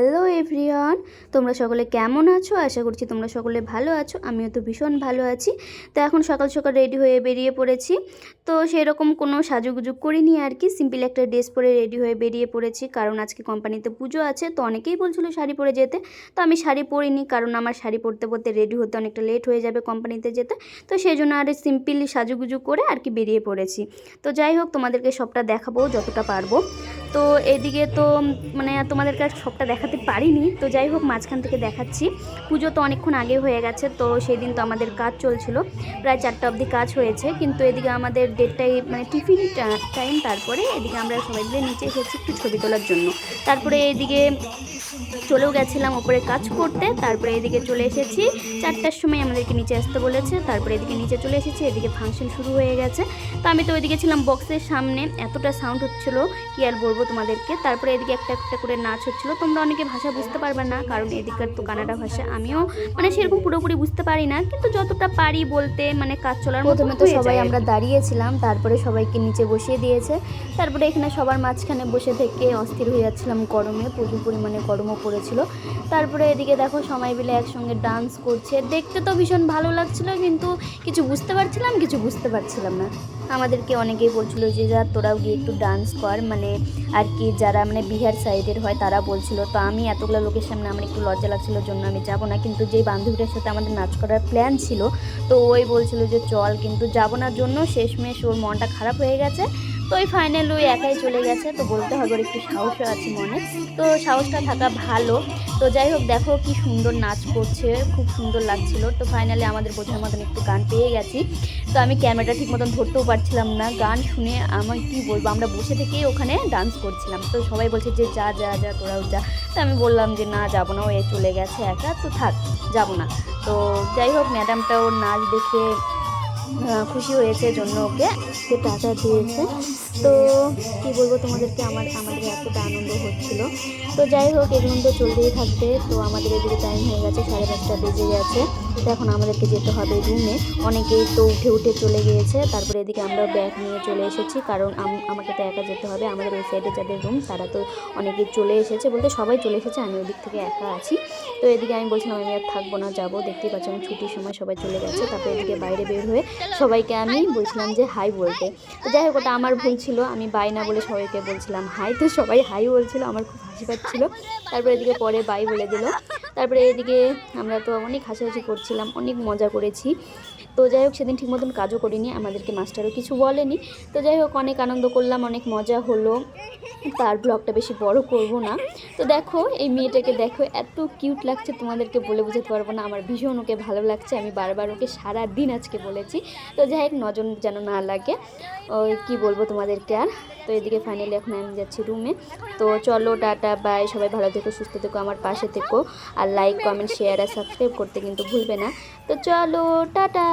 Hello everyone, তোমরা সকলে কেমন আছো? আশা করছি তোমরা সকলে ভালো আছো। আমিও তো ভীষণ ভালো আছি। তো এখন সকাল সকাল রেডি হয়ে বেরিয়ে পড়েছি। তো সেরকম কোনো সাজুগুজু করিনি আর কি, সিম্পল একটা ড্রেস পরে রেডি হয়ে বেরিয়ে পড়েছি, কারণ আজকে কোম্পানিতে পুজো আছে। তো অনেকেই বলছিল শাড়ি পরে যেতে, তো আমি শাড়ি পরিনি, কারণ আমার শাড়ি পরতে পরতে রেডি হতে অনেকটা লেট হয়ে যাবে কোম্পানিতে যেতে। তো সেই জন্য আর সিম্পল সাজুগুজু করে আর কি বেরিয়ে পড়েছি। তো যাই হোক, তোমাদেরকে সবটা দেখাবো যতটা পারবো। তো এদিকে তো মানে তোমাদেরকে সবটা দেখাতে পারিনি, তো যাই হোক মাঝখান থেকে দেখাচ্ছি। পুজো তো অনেকক্ষণ আগে হয়ে গেছে, তো সেই দিন তো আমাদের কাজ চলছিল, প্রায় 4টা অবধি কাজ হয়েছে। কিন্তু এদিকে আমাদের ডেটটাই মানে টিফিন টাইম, তারপরে এদিকে আমরা সবাই মিলে নিচে এসেছি একটু ছবি তোলার জন্য। তারপরে এদিকে চলেও গেছিলাম ওপরে কাজ করতে। তারপরে এদিকে চলে এসেছি 4টার সময়, আমাদেরকে নিচে আসতে বলেছে। তারপরে এদিকে নিচে চলে এসেছি, এদিকে ফাংশন শুরু হয়ে গেছে। তো আমি তো ওইদিকে ছিলাম বক্সের সামনে, এতটা সাউন্ড হচ্ছিল কি আর বলবো তোমাদেরকে। তারপরে এদিকে একটা একটা করে নাচ হচ্ছিলো। তোমরা অনেকে ভাষা বুঝতে পারবে না, কারণ এদিকের তো কানাডা ভাষা, আমিও মানে সেরকম পুরোপুরি বুঝতে পারি না, কিন্তু যতটা পারি বলতে মানে কাজ চলার মতো। প্রথমে তো সবাই আমরা দাঁড়িয়েছিলাম, তারপরে সবাইকে নিচে বসিয়ে দিয়েছে। তারপরে এখানে সবার মাঝখানে বসে থেকে অস্থির হয়ে যাচ্ছিলাম গরমে, প্রচুর পরিমাণে গরমও পড়েছিল। তারপরে এদিকে দেখো সবাই মিলে একসঙ্গে ডান্স করছে, দেখতে তো ভীষণ ভালো লাগছিল, কিন্তু কিছু বুঝতে পারছিলাম না। আমাদেরকে অনেকেই বলছিল যে যা তোরাও গিয়ে একটু ডান্স কর, মানে আর কি যারা মানে বিহার সাইডের হয় তারা বলছিল। তো আমি এতগুলো লোকের সামনে আমার একটু লজ্জা লাগছিল, জন্য আমি যাব না। কিন্তু যেই বান্ধবীটার সাথে আমাদের নাচ করার প্ল্যান ছিল, তো ওই বলছিল যে চল, কিন্তু যাব না জন্য শেষমেশ ওর মনটা খারাপ হয়ে গেছে। তো ওই ফাইনাল ওই একাই চলে গেছে। তো বলতে হবে ওর একটু সাহসও আছে মনে, তো সাহসটা থাকা ভালো। তো যাই হোক, দেখো কি সুন্দর নাচ করছে, খুব সুন্দর লাগছিল। তো ফাইনালি আমাদের বোঝার মতন একটু গান পেয়ে গেছি। তো আমি ক্যামেরাটা ঠিক মতন ধরতেও পারছিলাম না, গান শুনে আমার কি বলবো, আমরা বসে থেকেই ওখানে ডান্স করছিলাম। তো সবাই বলছে যে যা যা যা তোরাও যা। তো আমি বললাম যে না যাবো না, ও চলে গেছে একা, তো থাক যাবো না। তো যাই হোক, ম্যাডামটা ওর নাচ দেখে খুশি হয়েছে, জন্য ওকে সে টাকা দিয়েছে। তো কী বলবো তোমাদেরকে, আমাদের এতটা আনন্দ হচ্ছিল। তো যাই হোক, এগুলো তো চলতেই থাকবে। তো আমাদের এদিকে টাইম হয়ে গেছে, 5:30 বেজে গেছে। তো এখন আমাদেরকে যেতে হবে রুমে। অনেকেই তো উঠে চলে গিয়েছে। তারপরে এদিকে আমরা ব্যাগ নিয়ে চলে এসেছি, কারণ আমাকে তো একা যেতে হবে। আমাদের ওই সাইডে যাদের রুম তারা তো অনেকেই চলে এসেছে, বলতে সবাই চলে এসেছে, আমি ওই দিক থেকে একা আছি। তো এদিকে আমি বলছিলাম আমি আর থাকবো না, যাবো। দেখতেই পাচ্ছি আমি ছুটির সময় সবাই চলে গেছে। তারপরে এদিকে বাইরে বের হয়ে সবাইকে আমি বলছিলাম যে হাই বলতে। তো যাই হোক, ওটা আমার ভুল ছিল, আমি বাই না বলে সবাইকে বলছিলাম হাই। তো সবাই হাই বলছিল, আমার খুব হাসি পাচ্ছিল। তারপরে এদিকে পরে বাই বলে দিল। তারপরে এদিকে আমরা তো অনেক হাসাহাসি করছিলাম, অনেক মজা করেছি। তো যাই হোক, সেদিন ঠিক মতন কাজও করিনি, আমাদেরকে মাস্টারও কিছু বলেনি। তো যাই হোক, অনেক আনন্দ করলাম, অনেক মজা হলো। তার ব্লগটা বেশি বড় করব না। তো দেখো এই মেয়েটাকে দেখো, এত কিউট লাগছে, তোমাদেরকে বলে বোঝাতে পারবো না। আমার ভীষণ ওকে ভালো লাগছে, আমি বারবার ওকে সারা দিন আজকে বলেছি। তো যাই হোক, নজর যেন না লাগে, ওই কী বলবো তোমাদেরকে আর। তো এদিকে ফাইনালি এখন আমি যাচ্ছি রুমে। তো চলো, টাটা বাই, সবাই ভালো থেকো, সুস্থ থেকো, আমার পাশে থেকো। আর লাইক কমেন্ট শেয়ার আর সাবস্ক্রাইব করতে কিন্তু ভুলবে না। তো চলো, টাটা।